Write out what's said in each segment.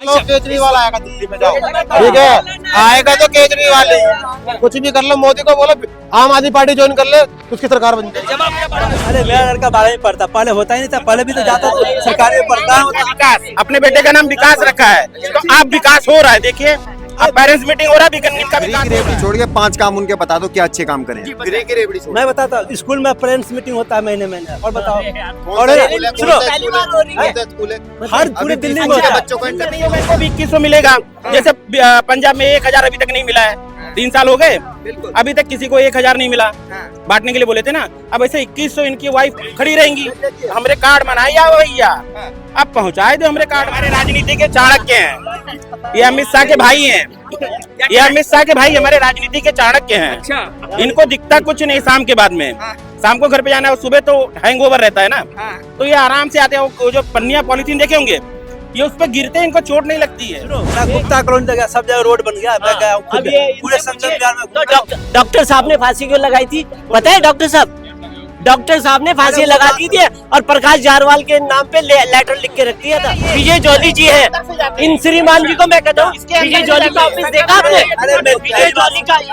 लो केजरीवाल आएगा दिल्ली में, जाओ ठीक है, आएगा तो केजरीवाल ही। कुछ भी कर लो, मोदी को बोलो आम आदमी पार्टी ज्वाइन कर ले, उसकी सरकार बन जाए। अरे मेरा लड़का 12वीं पढ़ता, पहले होता ही नहीं था, पहले भी तो जाता था सरकारी में पढ़ता। विकास, अपने बेटे का नाम विकास रखा है, तो आप विकास हो रहा है, देखिए अब पेरेंट्स मीटिंग हो रहा है, इनका विकास। छोड़ के 5 काम उनके बता दो क्या अच्छे काम करें। मैं बताता हूँ, स्कूल में पेरेंट्स मीटिंग होता है महीने महीने, और बताओ और हर पूरे दिल्ली में होता है। बच्चों को 2100 मिलेगा, जैसे पंजाब में 1000 अभी तक नहीं मिला है, 3 साल हो गए अभी तक किसी को 1000 नहीं मिला, बांटने के लिए बोले थे ना। अब ऐसे 2100 इनकी वाइफ खड़ी रहेंगी, हमरे कार्ड बनाया भैया, अब पहुंचाए दो हमरे कार्ड। हमारे राजनीति के चाणक्य हैं, ये अमित शाह के भाई हैं, ये अमित शाह के भाई हमारे राजनीति के चाणक्य हैं। इनको दिखता कुछ नहीं शाम के बाद में, शाम को घर पे जाना है, सुबह तो हैंगओवर रहता है ना, तो ये आराम से आते हैं। वो जो पन्निया पॉलिथीन देखे होंगे, ये उस पर गिरते हैं, इनको चोट नहीं लगती है। गुप्ता कॉलोनी जगह सब जगह रोड बन गया, मैं गया हूँ पूरे संगम बिहार में। डॉक्टर साहब ने फांसी क्यों लगाई थी पता है? डॉक्टर साहब ने फांसी लगा दी थी और प्रकाश जारवाल के नाम पे लेटर लिख के रख दिया था। विजय जॉली जी है, इन श्रीमान जी को मैं कहता हूँ, विजय जॉली का ऑफिस देखा आपने?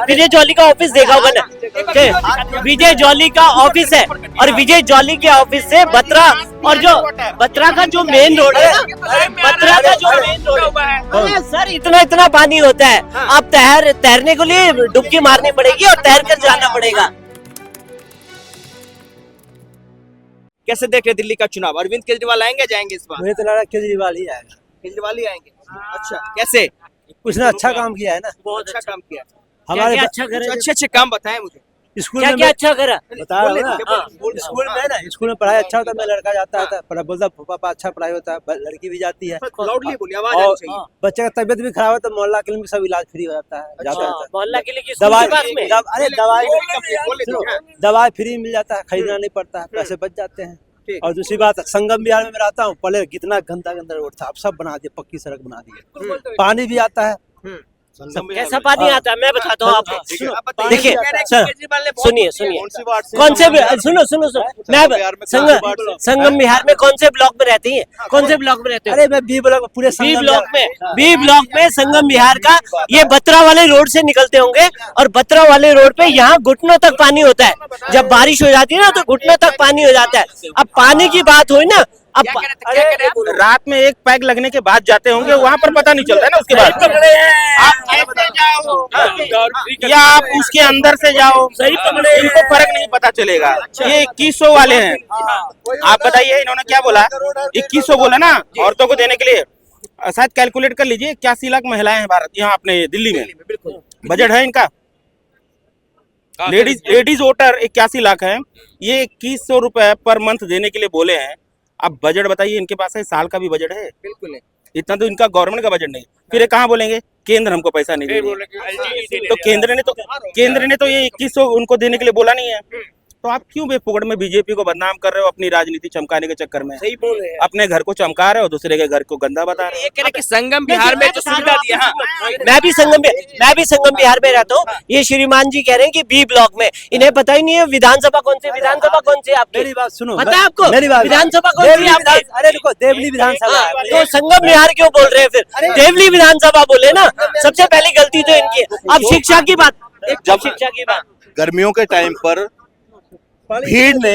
विजय जॉली का ऑफिस देखा होगा ना, विजय जॉली का ऑफिस है, और विजय जॉली के ऑफिस से बत्रा, और जो बत्रा का जो मेन रोड है, बत्रा का जो मेन रोड है सर, इतना पानी होता है, आप तैरने के लिए डुबकी मारनी पड़ेगी और तैर कर जाना पड़ेगा। कैसे देख रहे दिल्ली का चुनाव? अरविंद केजरीवाल आएंगे जाएंगे इस बार? मुझे तो लग रहा है केजरीवाल ही आएगा। केजरीवाल ही आएंगे। अच्छा, कैसे? उसने अच्छा काम किया है ना, बहुत अच्छा काम किया। हमारे अच्छे काम बताएं मुझे। स्कूल क्या में क्या अच्छा करा बता रहा हूँ ना, स्कूल में ना, स्कूल में पढ़ाई अच्छा होता है। मेरा लड़का जाता है, पढ़ा बोलता पापा अच्छा पढ़ाई होता है, लड़की भी जाती है। लाउडली बोलिए, आवाज आनी चाहिए। बच्चे का तबीयत भी खराब है तो मोहल्ला क्लिनिक में सब इलाज फ्री हो जाता है, जाता है। मोहल्ला के लिए दवाई, में दवाई फ्री मिल जाता है, खरीदना नहीं पड़ता है, पैसे बच जाते हैं। और दूसरी बात, संगम बिहार में रहता हूँ, पहले कितना गंदा रोड था, अब सब बना दिए, पक्की सड़क बना दिए, पानी भी आता है। कैसा पानी आता है मैं बताता हूँ आपको। देखिए सर, सुनिए कौन से सुनो मैं संगम बिहार में कौन से ब्लॉक में रहती हैं? कौन से ब्लॉक में रहते हैं? अरे मैं बी ब्लॉक, पूरे बी ब्लॉक में संगम बिहार का, ये बत्रा वाले रोड से निकलते होंगे, और बत्रा वाले रोड पे यहाँ घुटनों तक पानी होता है। जब बारिश हो जाती है ना तो घुटनों तक पानी हो जाता है। अब पानी की बात हुई ना, अब रात में एक पैक लगने के बाद जाते होंगे, वहाँ पर पता नहीं चलता है ना, उसके बाद आप ऐसे जाओ या आप उसके अंदर से जाओ, सही पकड़े, इनको फर्क नहीं पता चलेगा। ये 2100 वाले हैं, आप बताइए इन्होंने क्या बोला? 2100 बोला ना औरतों को देने के लिए, शायद कैलकुलेट कर लीजिए 81 लाख महिलाएं हैं भारत, यहाँ अपने दिल्ली में। बजट है इनका, लेडीज वोटर 81 लाख है, ये 2100 रुपए पर मंथ देने के लिए बोले हैं। अब बजट बताइए इनके पास है, साल का भी बजट है? बिल्कुल नहीं, इतना तो इनका गवर्नमेंट का बजट नहीं। फिर ये कहाँ बोलेंगे केंद्र हमको पैसा नहीं देगा, तो केंद्र ने तो ये 2100 उनको देने के लिए बोला नहीं है। तो आप क्यों बेफुकड़ में बीजेपी को बदनाम कर रहे हो अपनी राजनीति चमकाने के चक्कर में? सही बोल रहे हैं, अपने घर को चमका रहे हो, दूसरे के घर को गंदा बता रहे हो। ये कह रहे कि संगम बिहार में जो सुविधा दिया, मैं भी संगम बिहार में रहता हूँ। ये श्रीमान जी कह रहे हैं कि बी ब्लॉक में, इन्हें पता ही नहीं है विधानसभा कौन सी आपकी। मेरी बात सुनो, पता है आपको मेरी बात, विधानसभा कौन सी आपकी? अरे रुको, देवली विधानसभा। तो संगम बिहार क्यों बोल रहे हैं फिर? देवली विधानसभा बोले ना, सबसे पहली गलती तो इनकी है। अब शिक्षा की बात, गर्मियों के टाइम पर भीड़ ने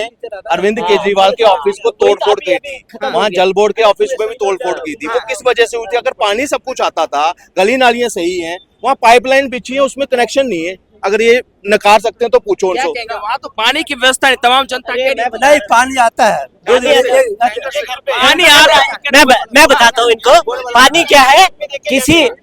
अरविंद केजरीवाल के ऑफिस को तोड़फोड़ की थी, वहाँ जल बोर्ड के ऑफिस में भी तोड़फोड़ की थी। वो किस वजह से हुई थी? अगर पानी सब कुछ आता था, गली नालियां सही हैं, वहाँ पाइपलाइन बिछी है, उसमें कनेक्शन नहीं है। अगर ये नकार सकते हैं तो पूछो उनसे। वहाँ तो पानी की व्यवस्था है तमाम जनता के लिए। नहीं, पानी आता है, पानी आ रहा है। मैं बताता हूँ इनको, पानी क्या है।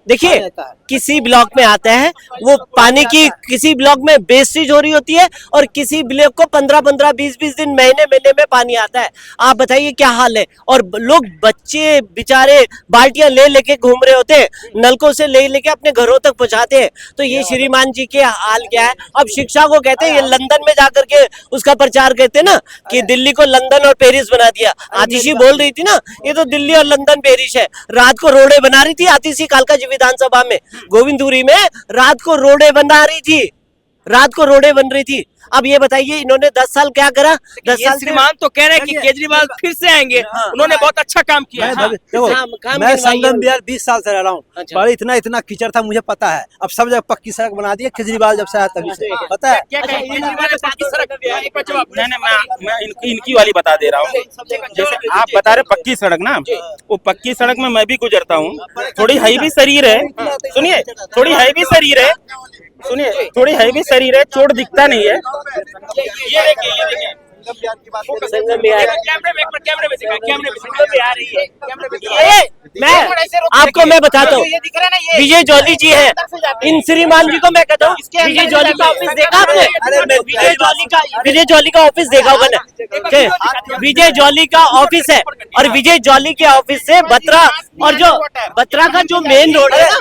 देखिए किसी ब्लॉक में आता है वो पानी की, किसी ब्लॉक में वेस्टेज हो रही होती है, और किसी ब्लॉक को 15-15, 20-20 दिन, महीने में पानी आता है। आप बताइए क्या हाल है। और लोग, बच्चे बेचारे बाल्टियां ले लेके घूम रहे होते हैं, नलकों से ले लेके अपने घरों तक पहुंचाते हैं। तो ये श्रीमान जी के हाल क्या है। अब शिक्षा को कहते हैं, ये लंदन में जाकर के उसका प्रचार करते ना कि दिल्ली को लंदन और पेरिस बना दिया। आतिशी बोल रही थी ना, ये तो दिल्ली और लंदन पेरिस है। रात को रोडे बना रही थी आतिशी कालका जी विधानसभा में, गोविंदपुरी में रात को रोडे बना रही थी। रात को रोडें बन रही थी। अब ये बताइए इन्होंने 10 साल क्या करा? 10 ये साल श्रीमान तो कह रहे हैं कि केजरीवाल फिर से आएंगे, उन्होंने बहुत अच्छा काम किया है। देखो काम मैं गिनवाइए। संगम बिहार 20 साल से रह रहा हूँ। अच्छा। बड़े इतना कीचड़ था मुझे पता है। अब सब जगह पक्की सड़क बना दी है केजरीवाल जब से आया तभी से, पता है। क्या कहें? केजरीवाल ने पक्की सड़क दिया है, एक बार जवाब। नहीं, मैं इनकी वाली बता दे रहा हूँ। जैसे आप बता रहे पक्की सड़क ना, वो पक्की सड़क में मैं भी गुजरता हूँ। थोड़ी हैवी शरीर है, सुनिए, थोड़ी हैवी शरीर है, सुनिए, थोड़ी हैवी शरीर है, चोट दिखता नहीं है। ये देखिए संगम बिहार कैमरे में दिखा, ये मैं आपको मैं बताता हूँ, विजय जॉली जी है, इन श्रीमान जी को मैं कहता हूँ विजय जॉली का ऑफिस देखा आपने? विजय जॉली का ऑफिस देखा होगा ना? विजय जॉली का ऑफिस है, और विजय जॉली के ऑफिस से बत्रा, और जो बत्रा का जो मेन रोड है ना,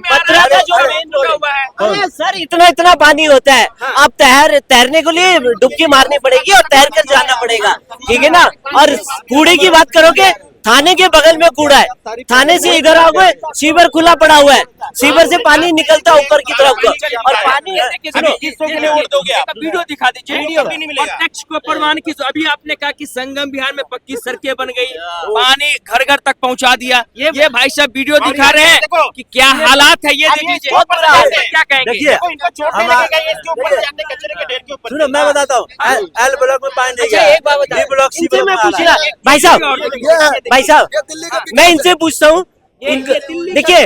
बत्रा का जो मेन रोड है सर, इतना पानी होता है। आप तैरने के लिए डुबकी मारनी पड़ेगी और तैर कर जाना पड़ेगा, ठीक है ना। और कूड़े की बात करोगे, थाने के बगल में कूड़ा है, थाने से इधर आओगे सीवर खुला पड़ा हुआ है, सीवर से पानी निकलता है ऊपर की तरफ को, और पानी वीडियो दिखा दीजिए, वीडियो और टेक्स्ट को प्रमाण की। अभी आपने कहा कि संगम बिहार में पक्की सड़कें बन गई, पानी घर घर तक पहुंचा दिया। ये भाई साहब वीडियो दिखा रहे हैं कि क्या हालात है, ये देख लीजिए। बहुत बुरा हाल है। क्या कहेंगे? देखिए सुनो मैं बताता हूँ, एल ब्लॉक में पानी नहीं अच्छा, गया, एक बात बता, बी ब्लॉक सी इनसे ब्लॉक मैं में आ पूछ रहा रहा, है। भाई साहब मैं इनसे पूछता हूँ, देखिए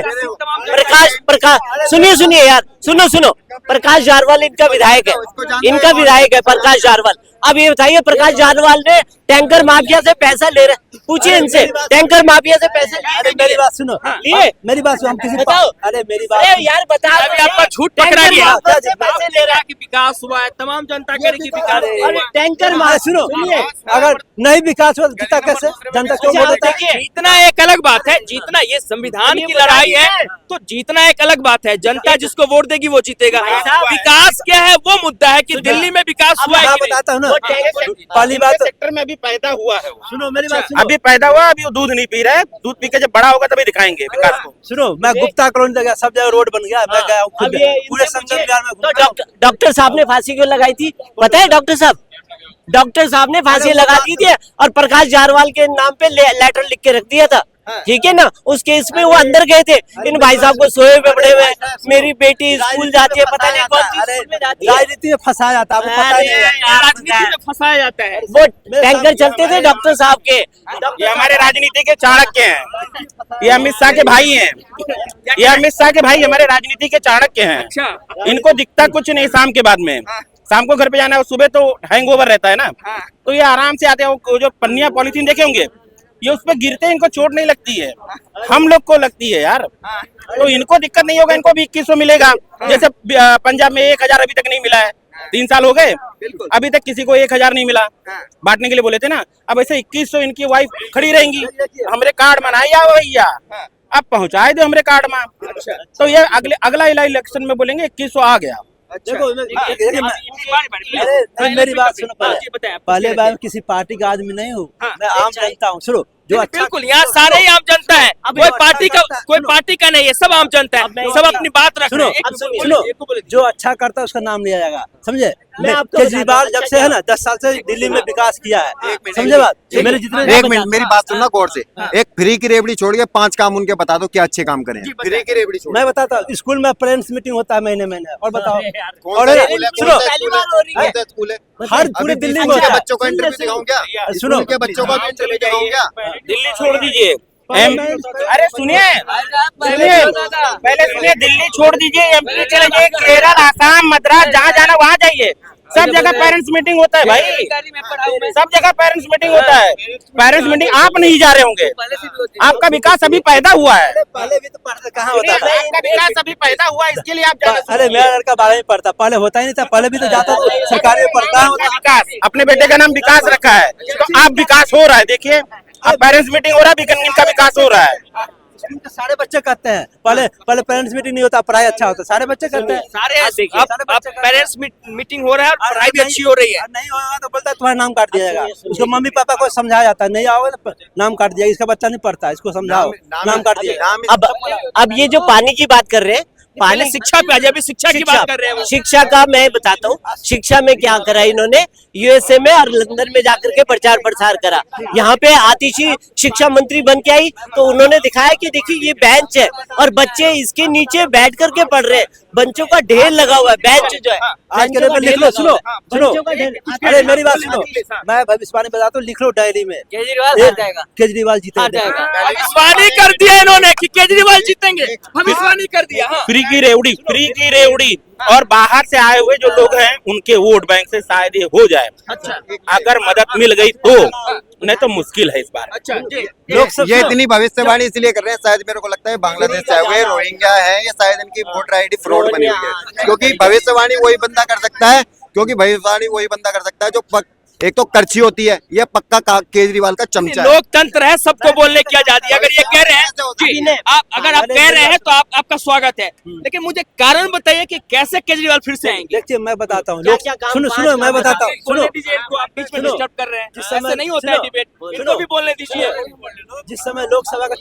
प्रकाश सुनिए यार, सुनो प्रकाश जारवाल इनका विधायक है, प्रकाश जारवाल। अब ये बताइए, प्रकाश जारवाल ने टैंकर माफिया से पैसा ले रहे, पूछिए इनसे, टैंकर माफिया से पैसे अरे मेरी बात सुनो, लिए? मेरी बात सुनो, हम किसी बताओ। अरे मेरी बात अरे यार बता, अभी आपका झूठ पकड़ा टैंकर गया। माफिया से पैसे ले रहा है। कि विकास हुआ है, तमाम जनता कह रही कि विकास हुआ अरे है। टैंकर अरे सुनो, अगर नहीं विकास हुआ तो जीता कैसे? जनता क्यों वोट देता है? जीतना एक अलग बात है, जीतना ये संविधान की लड़ाई है, तो जीतना एक अलग बात है। जनता जिसको वोट देगी वो जीतेगा। विकास क्या है वो मुद्दा है कि दिल्ली में विकास हुआ है मैं कि नहीं। बताता हूँ ना, पहली बात सेक्टर में भी पैदा हुआ है। सुनो मेरी बात सुनो, अभी पैदा हुआ, अभी वो दूध नहीं पी रहा है, दूध पी के जब बड़ा होगा तभी दिखाएंगे विकास को। सुनो मैं गुप्ता कॉलोनी जगह सब जगह रोड बन गया, मैं गया हूँ खुद, पूरे संगम बिहार में घूमा हूँ। डॉक्टर साहब ने फांसी क्यों लगाई थी पता है? डॉक्टर साहब ने फांसी लगा दी थी, और प्रकाश जारवाल के नाम पे लेटर लिख के रख दिया था, ठीक है ना। उस केस में वो अंदर गए थे, इन भाई साहब को सोए पे पड़े हुए, मेरी बेटी स्कूल जाती है, पता नहीं कौन सी स्कूल में जाती है। राजनीति में फंसाया जाता है, आपको पता अरे नहीं है। यार, राजनीति में फंसाया जाता है। वो टैंकर चलते थे डॉक्टर साहब के। ये हमारे राजनीति के चाणक्य हैं, ये अमित शाह के भाई हैं, ये अमित शाह के भाई हमारे राजनीति के चाणक्य हैं। अच्छा, इनको दिखता कुछ नहीं शाम के बाद में, शाम को घर पे जाना है, सुबह तो हैंगओवर रहता है ना, तो ये आराम से आते हैं। वो जो पन्नियां पॉलिथीन देखे होंगे, ये उस पर गिरते हैं, इनको चोट नहीं लगती है, हम लोग को लगती है यार। तो इनको दिक्कत नहीं होगा, इनको भी 2100 मिलेगा। जैसे पंजाब में 1000 अभी तक नहीं मिला है, 3 साल हो गए, अभी तक किसी को 1000 नहीं मिला, बांटने के लिए बोले थे ना। अब ऐसे 2100 इनकी वाइफ खड़ी रहेंगी, हमरे कार्ड मनाया भैया, अब पहुंचाए दो हमरे कार्ड में। तो ये अगला इलेक्शन में बोलेंगे 2100 आ गया। देखो अरे मेरी बात सुनो, पहले बार किसी पार्टी का आदमी नहीं हूँ, मैं आम जनता हूँ। सुनो जो अच्छा, बिल्कुल यहाँ सारे ही आम जनता है, कोई पार्टी का नहीं है, सब आम जनता है, सब अपनी बात रख रहे हैं। सुनो जो अच्छा करता है उसका नाम लिया जाएगा, समझे। केजरीवाल जब से है ना 10 साल से दिल्ली में विकास किया है, समझे बात। मेरे जितने एक मिनट मेरी बात सुनना गौर से। एक फ्री की रेवड़ी छोड़ के 5 काम उनके बता दो क्या अच्छे काम करें। फ्री की रेवड़ी छोड़, मैं बताता हूँ, स्कूल में पेरेंट्स मीटिंग होता है महीने, और बताओ। कौन और सा स्कूल है? सुनो, कौन सा स्कूल है? हर पूरे दिल्ली में होता है। बच्चों का इंटरव्यू दिखाऊं क्या? सुनो के बच्चों का इंटरव्यू दिखाऊं क्या? दिल्ली छोड़ दीजिए, अरे सुनिए, पहले सुनिए, दिल्ली छोड़ दीजिए, एमपी चले जाइए, केरल, आसाम, मद्रास, जहाँ जाना वहाँ जाइए, सब जगह पेरेंट्स मीटिंग होता है भाई, सब जगह पेरेंट्स मीटिंग होता है। पेरेंट्स मीटिंग आप नहीं जा रहे होंगे, आपका विकास अभी पैदा हुआ है, पहले भी तो पढ़ते कहाँ होता था। आपका विकास अभी पैदा हुआ है, इसके लिए आप जाना। अरे मेरा लड़का 12वीं पढ़ता, पहले होता ही नहीं था, पहले भी तो जाता था सरकारी में पढ़ता है। विकास, अपने बेटे का नाम विकास रखा है, तो आप विकास हो रहा है, देखिए अब पेरेंट्स मीटिंग हो रहा है, इनका विकास हो रहा है। सारे बच्चे करते हैं, पहले पेरेंट्स मीटिंग नहीं होता, पढ़ाई अच्छा होता, सारे बच्चे करते हैं। अब पेरेंट्स मीटिंग हो रहा है और पढ़ाई भी अच्छी हो रही है। नहीं होगा तो बोलता है तुम्हारा नाम काट दिया जाएगा, उसको मम्मी पापा को समझाया जाता है, नहीं आओगे तो नाम काट दिया, इसका बच्चा नहीं पढ़ता, इसको समझाओ, नाम काट दिया। अब ये जो पानी की बात कर रहे हैं, पहले शिक्षा पे आ जाए, अभी शिक्षा की बात कर रहे हैं वो। शिक्षा का मैं बताता हूँ, शिक्षा में क्या करा इन्होंने, यूएसए में और लंदन में जाकर के प्रचार प्रसार करा। यहाँ पे आतिशी शिक्षा मंत्री बन के आई तो उन्होंने दिखाया कि देखिए ये बेंच है और बच्चे इसके नीचे बैठ करके पढ़ रहे हैं, बंचों का ढेर लगा हुआ है, बेंच जो है आज के डेट में लिख लो, सुनो सुनो, अरे मेरी बात सुनो, मैं भविष्यवाणी बताता हूँ, लिख लो डायरी में, केजरीवाल जीतेगा। भविष्यवाणी कर दिया इन्होंने कि केजरीवाल जीतेंगे, भविष्यवाणी कर दिया। हाँ। फ्री की रेवड़ी और बाहर से आए हुए जो लोग हैं उनके वोट बैंक से शायद ये हो जाए। अच्छा, अगर मदद मिल गई तो, नहीं तो मुश्किल है इस बार। अच्छा जी। ये इतनी भविष्यवाणी इसलिए कर रहे हैं, शायद मेरे को लगता है बांग्लादेश से आए हुए रोहिंग्या है, ये शायद इनकी वोटर आईडी फ्रॉड बनी हुई है, क्योंकि भविष्यवाणी वही बंदा कर सकता है, जो एक तो कर्ची होती है, ये पक्का केजरीवाल का चमचा है। लोकतंत्र है, सबको बोलने की आजादी। अगर ये कह रहे हैं जी, अगर आप कह रहे हैं तो आपका स्वागत है, लेकिन मुझे कारण बताइए कि कैसे केजरीवाल फिर से आएंगे। देखिए मैं बताता हूँ, सुनो सुनो, मैं बताता हूँ, सुनो, आप बीच में डिस्टर्ब कर रहे हैं, ऐसे नहीं होता है डिबेट, इनको भी बोलने दीजिए। जिस समय लोकसभा का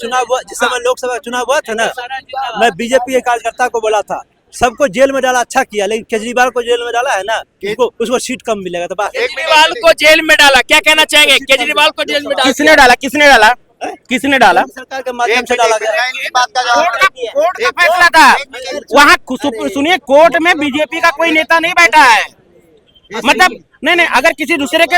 चुनाव हुआ था ना, मैं बीजेपी के कार्यकर्ता को बोला था, सबको जेल में डाला अच्छा किया, लेकिन केजरीवाल को जेल में डाला है ना, उसको सीट कम मिलेगा। तो केजरीवाल को जेल में डाला, क्या कहना चाहेंगे? केजरीवाल को जेल में डाला, किसने डाला? सरकार के माध्यम से डाला गया। कोर्ट का फैसला था वहाँ। सुनिए, कोर्ट में बीजेपी का कोई नेता नहीं बैठा है, मतलब नहीं, अगर किसी दूसरे के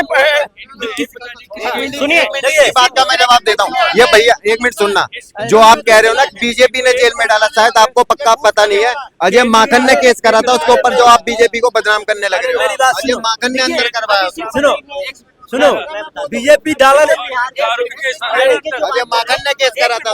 सुनिए, इस बात का मैं जवाब देता हूँ। ये भैया एक मिनट सुनना, जो आप कह रहे हो ना बीजेपी ने जेल में डाला, शायद आपको पक्का पता नहीं है, अजय माखन ने केस करा था उसके ऊपर, जो आप बीजेपी को बदनाम करने लगे हो। अजय माखन ने अंदर करवाया। सुनो, बीजेपी डाला नहीं, अजय माखन ने केस करा था।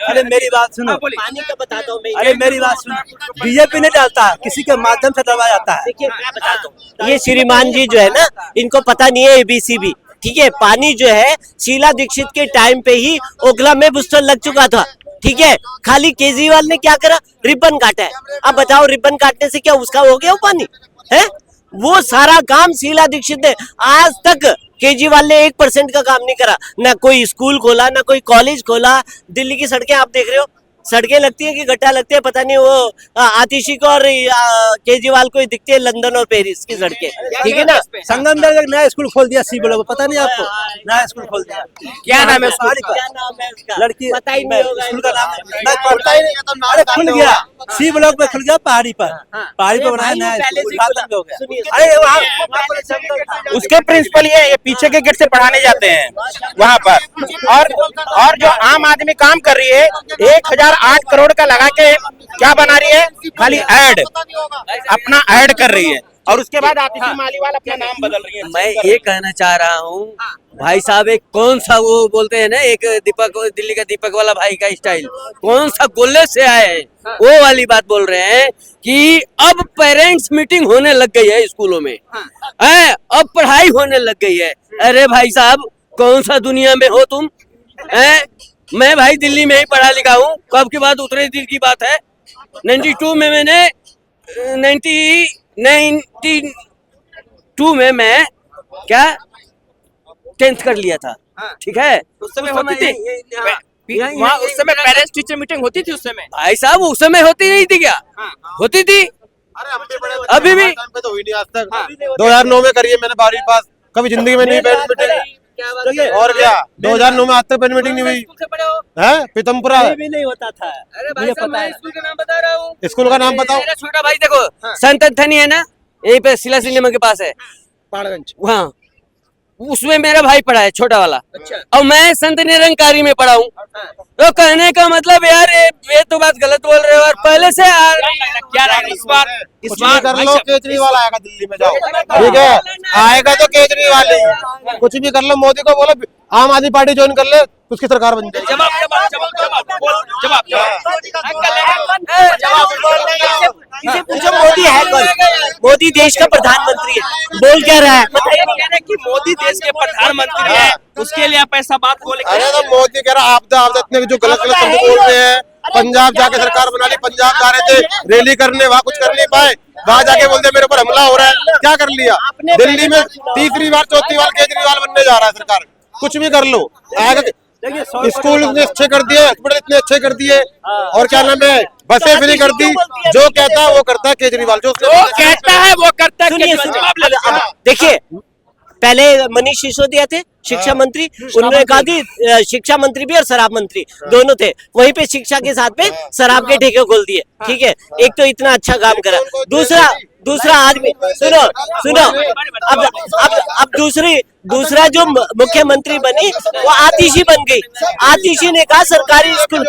अरे मेरी बात सुनो, पानी का बताता हूँ मैं। अरे मेरी बात सुनो, बीजेपी नहीं डालता, किसी के माध्यम से डलवाया जाता है। देखिए मैं बताता हूँ, ये श्रीमान जी जो है ना, इनको पता नहीं है एबीसी भी, ठीक है। पानी जो है शीला दीक्षित के टाइम पे ही ओखला में बूस्टर लग चुका था, ठीक है। खाली केजरीवाल ने क्या करा, रिबन काटा है। अब बताओ, रिबन काटने से क्या उसका हो गया वो पानी है? वो सारा काम शीला दीक्षित ने, आज तक केजरीवाल ने 1% का काम नहीं करा, ना कोई स्कूल खोला, ना कोई कॉलेज खोला। दिल्ली की सड़कें आप देख रहे हो, सड़कें लगती है कि गड्ढा लगते हैं, पता नहीं। वो आतिशी को और केजरीवाल को ही दिखती है लंदन और पेरिस की सड़कें, ठीक है ना। संगम में एक नया स्कूल खोल दिया, सी ब्लॉक, पता नहीं आपको, नया स्कूल खोल दिया। क्या नाम है उसका? लड़की पता ही नहीं होगा। स्कूल का नाम मैं पढ़ता ही नहीं, अरे खुल गया, सी ब्लॉक में खुल गया, पहाड़ी पर बनाया नया स्कूल, उद्घाटन हो गया। अरे वहाँ उसके प्रिंसिपल ये पीछे के गेट से पढ़ाने जाते हैं वहाँ पर। और जो आम आदमी काम कर रही है, 1008 करोड़ का लगा के क्या बना रही है, खाली ऐड, अपना ऐड कर रही है, और उसके बाद आतिशी मालीवाल अपना नाम बदल रही है। मैं ये कहना चाह रहा हूँ भाई साहब, एक कौन सा वो बोलते हैं ना, एक दीपक, दिल्ली का दीपक वाला भाई का स्टाइल, कौन सा गोले से आए हैं वो वाली बात बोल रहे हैं कि अब पेरेंट्स मीटिंग होने लग गई है स्कूलों में, अब पढ़ाई होने लग गई है। अरे भाई साहब, कौन सा दुनिया में हो तुम? मैं भाई दिल्ली में ही पढ़ा लिखा हूँ, कब की बात, उतरे दिन की बात है। 92 में मैंने 92 में मैं क्या 10th कर लिया था, ठीक है। उस समय होती थी वहाँ, उस समय पेरेंट्स टीचर मीटिंग होती थी उस समय? भाई साहब उस समय होती नहीं थी क्या? होती थी, अभी भी। तो हुई नहीं आज तक। 2009 में करिए मैंने 12वीं पास, कभी जिंदगी में नहीं पेरेंट्स मीटिंग। और क्या 2009 में आज तक पेरेंट्स मीटिंग नहीं हुई है? पीतमपुरा भी नहीं होता था। अरे भाई साहब, मैं स्कूल का नाम बता रहा हूँ। स्कूल का नाम बताओ। मेरा छोटा भाई देखो, संत एंथनी है ना, यहीं पे शिला सिनेमा के पास है, पहाड़गंज, वहाँ उसमें मेरा भाई पढ़ा है, छोटा वाला। अच्छा। और मैं संत निरंकारी में पढ़ा हूँ। तो कहने का मतलब यार, ये तो बात गलत बोल रहे हो, और पहले से क्या इस बार कर लो, केजरीवाल आएगा दिल्ली में, जाओ, ठीक है। आएगा तो केजरीवाल ही, कुछ भी कर लो। मोदी को बोलो आम आदमी पार्टी ज्वाइन कर ले, उसकी सरकार बन जाए। इसे पूछो, मोदी है कौन? मोदी देश का प्रधानमंत्री है, बोल क्या रहा है? बताइए कि मोदी देश के प्रधानमंत्री है, उसके लिए आप ऐसा बात बोले? अरे तो मोदी कह रहा आपदा इतने जो गलत शब्द बोल रहे हैं। पंजाब जाके सरकार बना ली, पंजाब जा रहे थे रैली करने, वहाँ कुछ कर नहीं पाए, वहाँ जाके बोलते मेरे ऊपर हमला हो रहा है। क्या कर लिया? दिल्ली में तीसरी बार चौथी बार केजरीवाल बनने जा रहा है सरकार। कुछ भी कर लो, आगे स्कूल इतने अच्छे कर दिए, हॉस्पिटल इतने अच्छे कर दिए, और क्या नाम है, बसें फ्री कर दी, जो कहता है वो करता है केजरीवाल, जो कहता है वो करता है। सुनिए केजरीवाल जवाब ले लेते हैं। देखिए, पहले मनीष सिसोदिया थे शिक्षा मंत्री, उन्होंने कहा कि शिक्षा मंत्री भी और शराब मंत्री दोनों थे, वहीं पे शिक्षा के साथ में शराब के ठेके खोल दिए। ठीक है, एक तो इतना अच्छा काम करा, दूसरा आदमी सुनो अब दूसरा जो मुख्यमंत्री बनी वो आतिशी बन गई। आतिशी ने कहा सरकारी स्कूल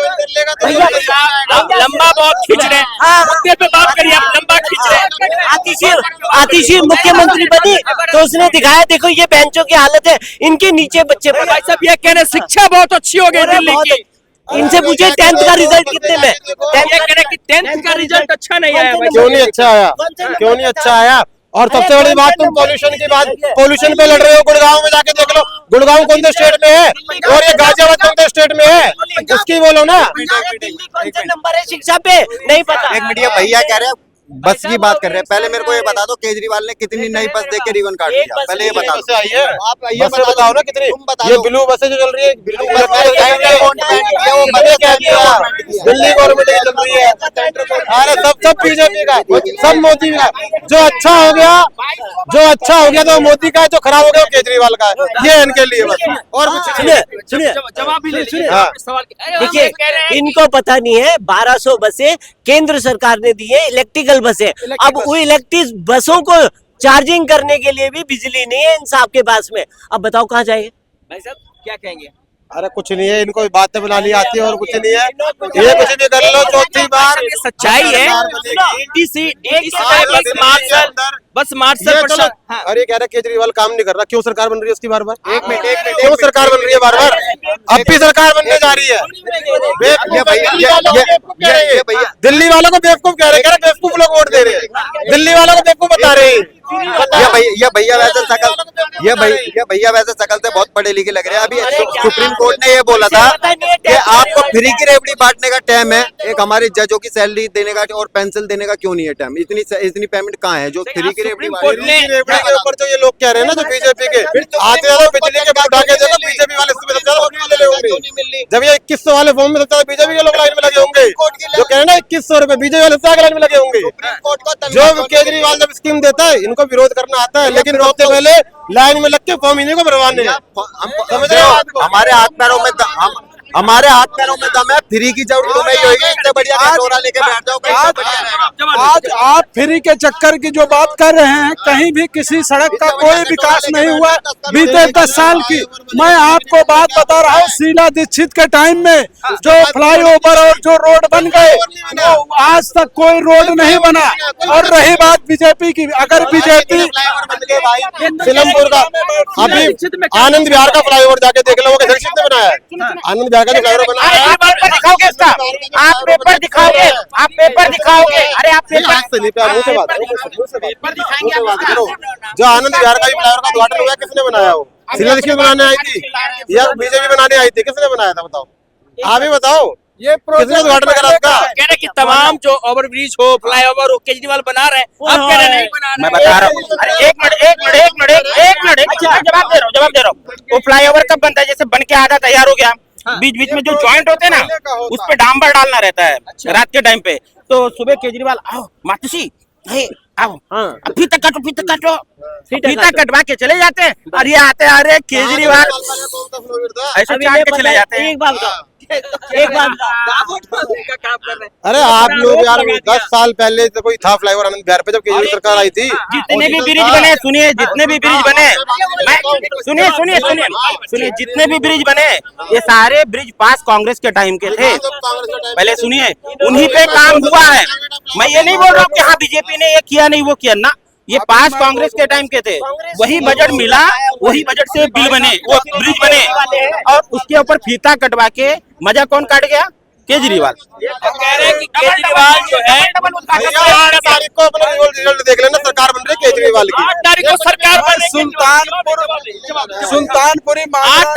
लंबा बहुत खींच रहे हैं। हाँ, मुद्दे पे बात करिए, आप लंबा खींच रहे हैं। आतिशी मुख्यमंत्री बनी तो उसने दिखाया, देखो ये बेंचों की हालत है, इनके नीचे बच्चे पढ़े। भाई साहब ये कह रहे हैं शिक्षा बहुत अच्छी हो गई दिल्ली की। इनसे पूछे 10th का रिजल्ट कितने में? ये कह रहे हैं कि 10th का रिजल्ट अच्छा नहीं आया। क्यों नहीं अच्छा आया, क्यों नहीं अच्छा आया? और सबसे बड़ी बात, तुम पॉल्यूशन की बात, पॉल्यूशन पे लड़ रहे हो। गुड़गांव में जाके देख लो, गुड़गांव कौन से स्टेट में है और ये गाजियाबाद कौन से स्टेट में है, इसकी बोलो ना। कौन से नंबर है शिक्षा पे नहीं पता। एक मीडिया भैया कह रहे हैं बस की बात कर रहे हैं। पहले मेरे को ये बता दो केजरीवाल ने कितनी नई बस देके रिबन काट दिया, पहले ये बता दो। आई है, आप बस बताओ ना कितनी। ये ब्लू बसें जो चल रही है, ब्लू बस दिल्ली गवर्नमेंट की चल रही है। अरे सब बीजेपी का, सब मोदी का। जो अच्छा हो गया तो मोदी का है, जो खराब हो गया वो केजरीवाल का है। ये इनके लिए बस, और कुछ नहीं। सुनिए जवाब भी ले लीजिए हाँ। सवाल के। देखिए, इनको पता नहीं है 1200 बसें केंद्र सरकार ने दी है, इलेक्ट्रिकल बसें। अब वो इलेक्ट्रिक बसों को चार्जिंग करने के लिए भी बिजली नहीं है इन साहब के पास में। अब बताओ कहाँ जाएंगे? भाई साहब क्या कहेंगे? अरे कुछ नहीं है, इनको बातें बनानी आती है और कुछ नहीं है। ये कुछ भी कर लो, चौथी बार सच्चाई है। बस मार्शल अरे कह रहे केजरीवाल काम नहीं कर रहा, क्यों सरकार बन रही है उसकी बार बार? एक मिनट क्यों सरकार बन रही है बार बार? अब भी सरकार बनने जा रही है। दिल्ली वालों को बेवकूफ कह रहे हैं, बेवकूफ लोग वोट दे रहे हैं, दिल्ली वालों को बेवकूफ बता रहे हैं। ये भैया वैसे शकल से बहुत पढ़े लिखे लग रहे हैं। अभी सुप्रीम कोर्ट ने ये बोला था कि आपको फ्री की रेवड़ी बांटने का टाइम है, एक हमारे जजों की सैलरी देने का और पेंसिल देने का क्यों नहीं है टाइम? इतनी पेमेंट कहाँ है जो फ्री की रेवड़ी के ऊपर जो ये लोग कह रहे हैं ना, जो बीजेपी के आते हैं बिजली के बिल उठा के देखो, बीजेपी वाले इसमें सबसे ज्यादा वोट वाले होंगे। जब ये 2100 वाले फॉर्म में सबसे ज्यादा बीजेपी के लोग लाइन में लगे होंगे, जो कह रहे हैं ना 2100 रुपए, बीजेपी वाले सबसे लाइन में लगे होंगे। जो केजरीवाल जब स्कीम देता है इनको विरोध करना आता है, लेकिन सबसे पहले लाइन में लग के फॉर्म इन्हीं को भरवाने हैं। समझ रहे हो? हमारे हाथ पैरों में दम है, फ्री की जरूरत तुम्हें ही होगी। इससे बढ़िया कटोरा लेके बैठ जाओ। आज आप फ्री के चक्कर की जो बात कर रहे हैं, कहीं भी किसी सड़क का कोई विकास नहीं हुआ बीते 10 साल की। मैं आपको बात बता रहा हूँ, शीला दीक्षित के टाइम में जो फ्लाईओवर और जो रोड बन गए, वो आज तक कोई रोड नहीं बना। और रही बात बीजेपी की, अगर बीजेपी सिलमपुर का अभी आनंद विहार का फ्लाईओवर जाके देख लो, वो किसने बनाया है? आनंद विहार का जो फ्लाईओवर बना है। दिखाओगे इसका, आप पेपर दिखाओगे, आप पेपर दिखाओगे। अरे आप पेपर जो आनंद विहार का फ्लाईओवर का उद्घाटन हुआ, किसने बनाया? वो शीला दीक्षित बनाने आई थी या बीजेपी बनाने आई थी? किसने बनाया था बताओ, आप ही बताओ। ये किसने उद्घाटन करा उसका? कह रहे कि तमाम जो ओवरब्रिज हो, फ्लाईओवर हो, केजरीवाल बना रहे हैं। आप कह रहे नहीं बना रहे। मैं बता रहा हूँ। अरे एक मिनट जवाब दे रहा हूँ। वो फ्लाईओवर कब बनता है? जैसे बन के आधा तैयार हो गया, बीच बीच में जो जॉइंट होते हैं ना, उस पे डांबर डालना रहता है रात के टाइम पे। तो सुबह केजरीवाल आओ मातुसी आओ, फीता काटो, फीता कटवा के चले जाते हैं। और ये आते अरे केजरीवाल ऐसे चाट के चले जाते हैं। एक बात अरे आप लोग यार 10 साल पहले तो कोई था फ्लाईओवर आनंद विहार पे जब केजरीवाल सरकार आई थी? जितने भी ब्रिज बने, सुनिए, जितने भी ब्रिज बने, सुनिए, जितने भी ब्रिज बने, ये सारे ब्रिज पास कांग्रेस के टाइम के थे। पहले सुनिए, उन्हीं पे काम हुआ है। मैं ये नहीं बोल रहा हूँ कि हाँ बीजेपी ने ये किया नहीं वो किया ना, ये पास कांग्रेस के टाइम के थे। वही बजट मिला, वही बजट से बिल बने, वो ब्रिज बने, और उसके ऊपर फीता कटवा के मजा कौन काट गया? केजरीवाल। कह रहे हैं कि केजरीवाल जो है 8 तारीख को अपना रिजल्ट देख लेना, सरकार बन रही है केजरीवाल की। 8 तारीख को सरकार बन सुल्तानपुरी 8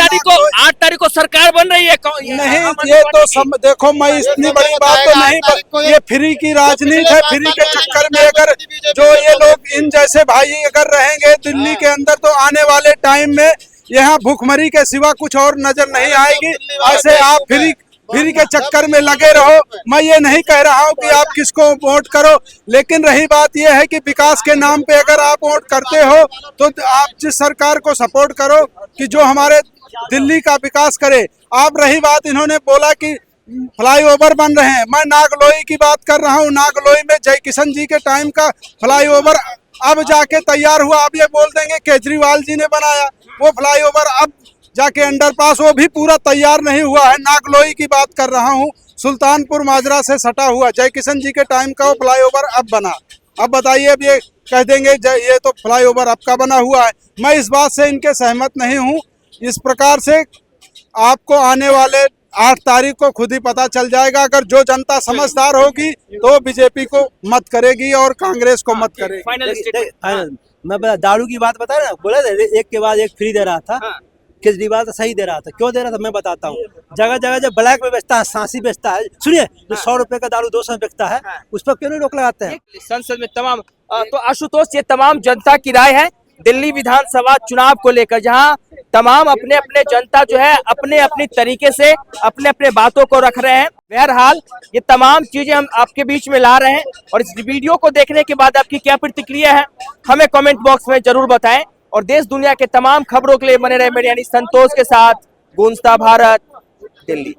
तारीख को सरकार बन रही है। नहीं, ये तो देखो, मैं इतनी बड़ी बात तो नहीं, ये फ्री की राजनीति है। फ्री के चक्कर में अगर जो ये लोग इन जैसे भाई अगर रहेंगे दिल्ली के अंदर, तो आने वाले टाइम में यहाँ भूखमरी के सिवा कुछ और नजर नहीं आएगी। ऐसे आप फ्री फ्री के चक्कर में लगे रहो। मैं ये नहीं कह रहा हूँ कि आप किसको वोट करो, लेकिन रही बात यह है कि विकास के नाम पे अगर आप वोट करते हो तो आप जिस सरकार को सपोर्ट करो कि जो हमारे दिल्ली का विकास करे। आप रही बात, इन्होंने बोला कि फ्लाईओवर बन रहे हैं, मैं नागलोई की बात कर रहा हूँ। नागलोई में जय किशन जी के टाइम का फ्लाईओवर अब जाके तैयार हुआ। अब ये बोल देंगे केजरीवाल जी ने बनाया वो फ्लाईओवर, अब जाके अंडरपास, वो भी पूरा तैयार नहीं हुआ है। नागलोई की बात कर रहा हूँ, सुल्तानपुर माजरा से सटा हुआ जय किशन जी के टाइम का वो फ्लाईओवर अब बना। अब बताइए, अब ये कह देंगे ये तो फ्लाईओवर अब का बना हुआ है। मैं इस बात से इनके सहमत नहीं हूँ। इस प्रकार से आपको आने वाले 8 तारीख को खुद ही पता चल जाएगा। अगर जो जनता समझदार होगी तो बीजेपी को मत करेगी और कांग्रेस को मत करेगी। फाइनल मैं दारू की बात बता रहा, बोला एक के बाद एक फ्री दे रहा था। केजरीवाल तो सही दे रहा था, क्यों दे रहा था मैं बताता हूँ। जगह जगह जब ब्लैक में बेचता है, सांसी बेचता है, सुनिए, जो 100 रुपए का दारू 200 में बेचता है, उस पर क्यों नहीं रोक लगाते हैं। संसद में तमाम तो आशुतोष, ये तमाम जनता की राय है दिल्ली विधानसभा चुनाव को लेकर, जहां तमाम अपने अपने जनता जो है अपने अपने तरीके से अपने अपने बातों को रख रहे हैं। बहरहाल ये तमाम चीजें हम आपके बीच में ला रहे हैं, और इस वीडियो को देखने के बाद आपकी क्या प्रतिक्रिया है हमें कमेंट बॉक्स में जरूर बताएं। और देश दुनिया के तमाम खबरों के लिए बने रहे मेरे यानी संतोष के साथ। गूंजता भारत, दिल्ली।